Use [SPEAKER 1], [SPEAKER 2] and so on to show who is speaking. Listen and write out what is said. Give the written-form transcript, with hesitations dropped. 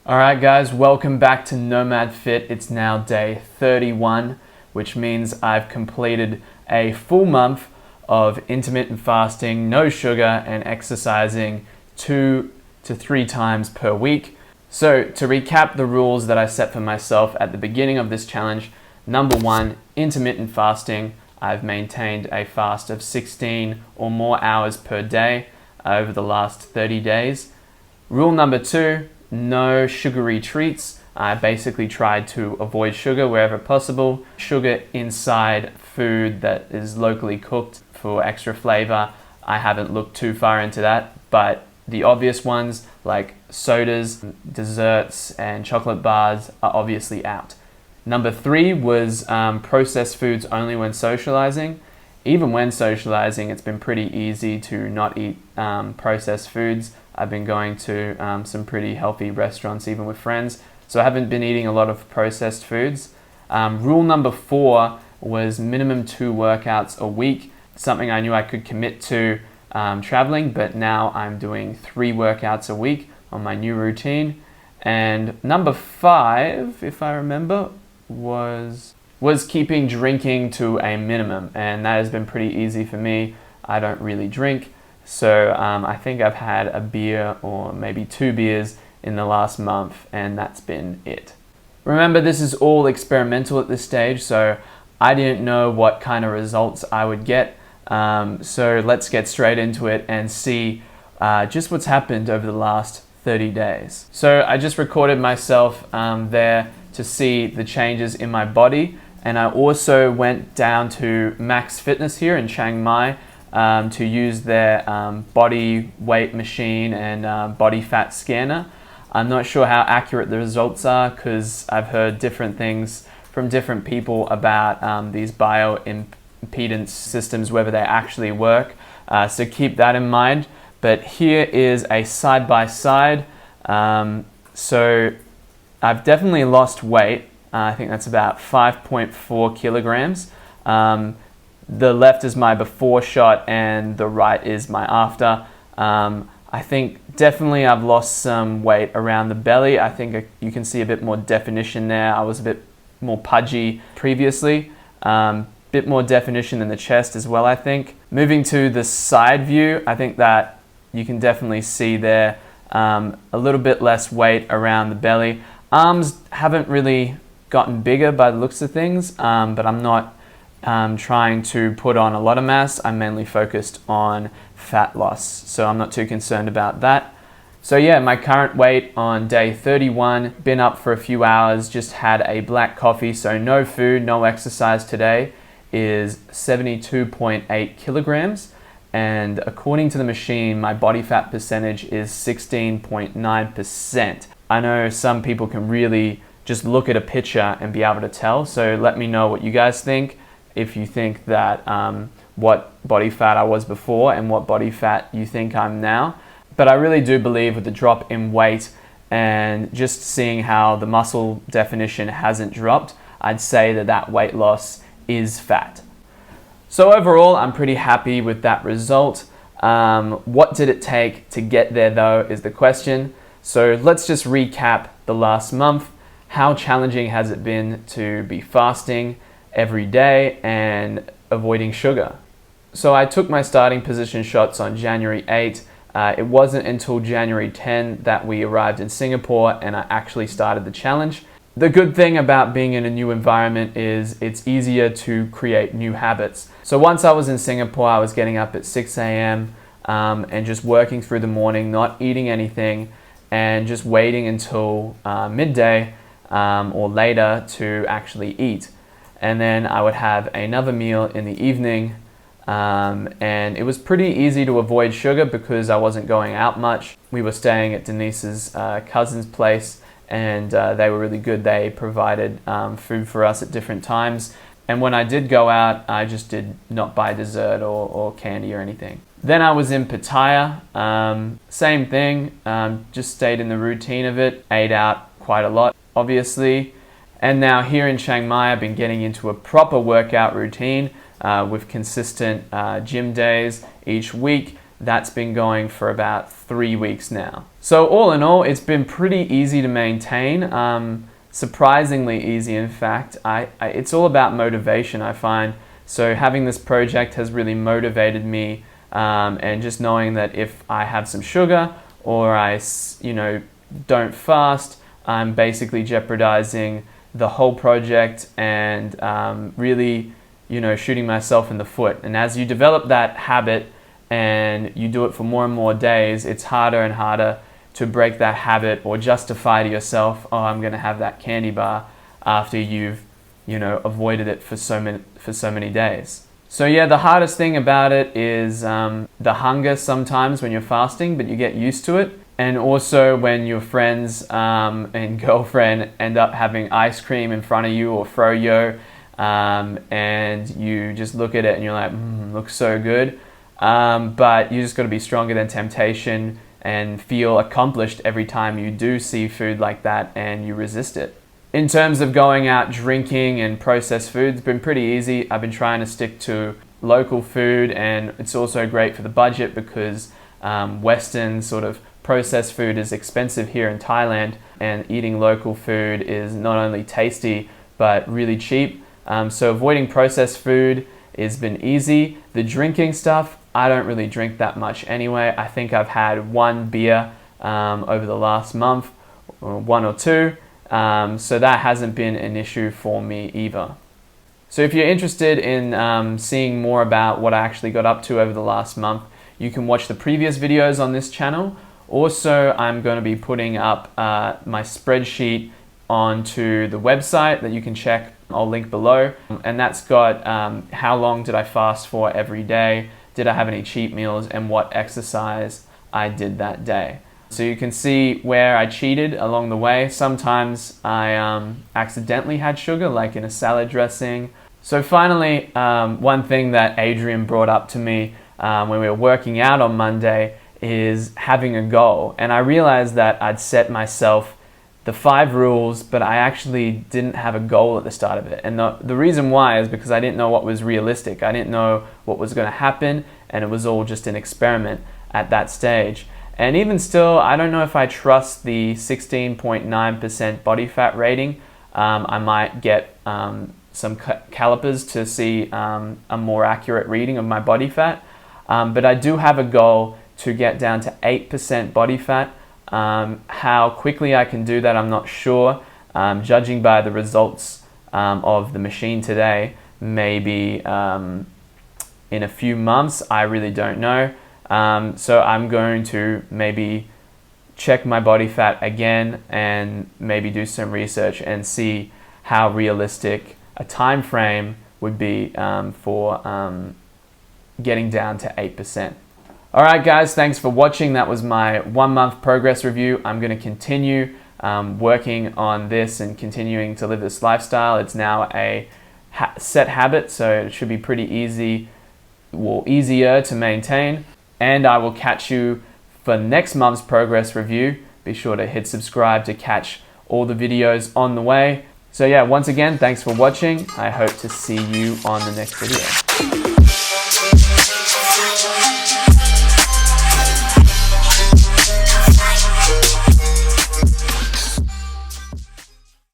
[SPEAKER 1] Alright guys, welcome back to Nomad Fit. It's now day 31, which means I've completed a full month of intermittent fasting, no sugar, and exercising 2 to 3 times per week. So to recap the rules that I set for myself at the beginning of this challenge, number 1, intermittent fasting. I've maintained a fast of 16 or more hours per day over the last 30 days. Rule number 2, no sugary treats. I basically tried to avoid sugar wherever possible. Sugar inside food that is locally cooked for extra flavor, I haven't looked too far into that, but the obvious ones like sodas, desserts, and chocolate bars are obviously out. Number 3 was processed foods only when socializing. Even when socializing, it's been pretty easy to not eat processed foods. I've been going to some pretty healthy restaurants even with friends, so I haven't been eating a lot of processed foods. Rule number 4 was minimum 2 workouts a week, something I knew I could commit to traveling, but now I'm doing 3 workouts a week on my new routine. And number 5, if I remember, was keeping drinking to a minimum, and that has been pretty easy for me. I don't really drink, so I think I've had a beer or maybe 2 beers in the last month, and that's been it. Remember, this is all experimental at this stage, so I didn't know what kind of results I would get. So let's get straight into it and see just what's happened over the last 30 days. So I just recorded myself there to see the changes in my body. And I also went down to Max Fitness here in Chiang Mai to use their body weight machine and body fat scanner. I'm not sure how accurate the results are because I've heard different things from different people about these bioimpedance systems, whether they actually work. So keep that in mind. But here is a side-by-side. So I've definitely lost weight. I think that's about 5.4 kilograms. The left is my before shot and the right is my after. I think definitely I've lost some weight around the belly. I think you can see a bit more definition there. I was a bit more pudgy previously. Bit more definition in the chest as well, I think. Moving to the side view, I think that you can definitely see there a little bit less weight around the belly. Arms haven't really gotten bigger by the looks of things, but I'm not trying to put on a lot of mass. I'm mainly focused on fat loss, so I'm not too concerned about that. So yeah, my current weight on day 31, been up for a few hours, just had a black coffee, so no food, no exercise today, is 72.8 kilograms. And according to the machine, my body fat percentage is 16.9%. I know some people can really just look at a picture and be able to tell, so let me know what you guys think. If you think that what body fat I was before and what body fat you think I'm now. But I really do believe with the drop in weight and just seeing how the muscle definition hasn't dropped, I'd say that weight loss is fat. So overall, I'm pretty happy with that result. What did it take to get there though is the question. So let's just recap the last month. How challenging has it been to be fasting every day and avoiding sugar? So I took my starting position shots on January 8. It wasn't until January 10 that we arrived in Singapore and I actually started the challenge. The good thing about being in a new environment is it's easier to create new habits. So once I was in Singapore, I was getting up at 6 a.m. And just working through the morning, not eating anything, and just waiting until midday or later to actually eat. And then I would have another meal in the evening, and it was pretty easy to avoid sugar because I wasn't going out much. We were staying at Denise's cousin's place, and they were really good. They provided food for us at different times, and when I did go out, I just did not buy dessert or candy or anything. Then I was in Pattaya, same thing, just stayed in the routine of it, ate out quite a lot, obviously. And now here in Chiang Mai, I've been getting into a proper workout routine with consistent gym days each week, That's been going for about 3 weeks now. So all in all, it's been pretty easy to maintain. Surprisingly easy, in fact. It's all about motivation, I find. So having this project has really motivated me, and just knowing that if I have some sugar or I, don't fast, I'm basically jeopardizing the whole project and really, shooting myself in the foot. And as you develop that habit and you do it for more and more days, it's harder and harder to break that habit or justify to yourself, oh, I'm going to have that candy bar after you've, avoided it for so many days. So yeah, the hardest thing about it is the hunger sometimes when you're fasting, but you get used to it. And also when your friends and girlfriend end up having ice cream in front of you or froyo, and you just look at it and you're like, looks so good. But you just got to be stronger than temptation and feel accomplished every time you do see food like that and you resist it. In terms of going out drinking and processed food, it's been pretty easy. I've been trying to stick to local food, and it's also great for the budget because Western sort of processed food is expensive here in Thailand, and eating local food is not only tasty but really cheap. So avoiding processed food has been easy. The drinking stuff, I don't really drink that much anyway. I think I've had one beer over the last month, or one or two. So that hasn't been an issue for me either. So if you're interested in seeing more about what I actually got up to over the last month, you can watch the previous videos on this channel. Also, I'm going to be putting up my spreadsheet onto the website that you can check. I'll link below. And that's got how long did I fast for every day, did I have any cheat meals, and what exercise I did that day. So you can see where I cheated along the way. Sometimes I accidentally had sugar, like in a salad dressing. So finally, one thing that Adrian brought up to me when we were working out on Monday is having a goal. And I realized that I'd set myself the 5 rules, but I actually didn't have a goal at the start of it. And the reason why is because I didn't know what was realistic. I didn't know what was going to happen, and it was all just an experiment at that stage. And even still, I don't know if I trust the 16.9% body fat rating. I might get some calipers to see a more accurate reading of my body fat. But I do have a goal to get down to 8% body fat. How quickly I can do that, I'm not sure. Judging by the results of the machine today, maybe in a few months, I really don't know. So I'm going to maybe check my body fat again and maybe do some research and see how realistic a time frame would be for getting down to 8%. Alright guys, thanks for watching. That was my 1 month progress review. I'm going to continue working on this and continuing to live this lifestyle. It's now a set habit, so it should be pretty easy, or easier to maintain. And I will catch you for next month's progress review. Be sure to hit subscribe to catch all the videos on the way. So yeah, once again, thanks for watching. I hope to see you on the next video.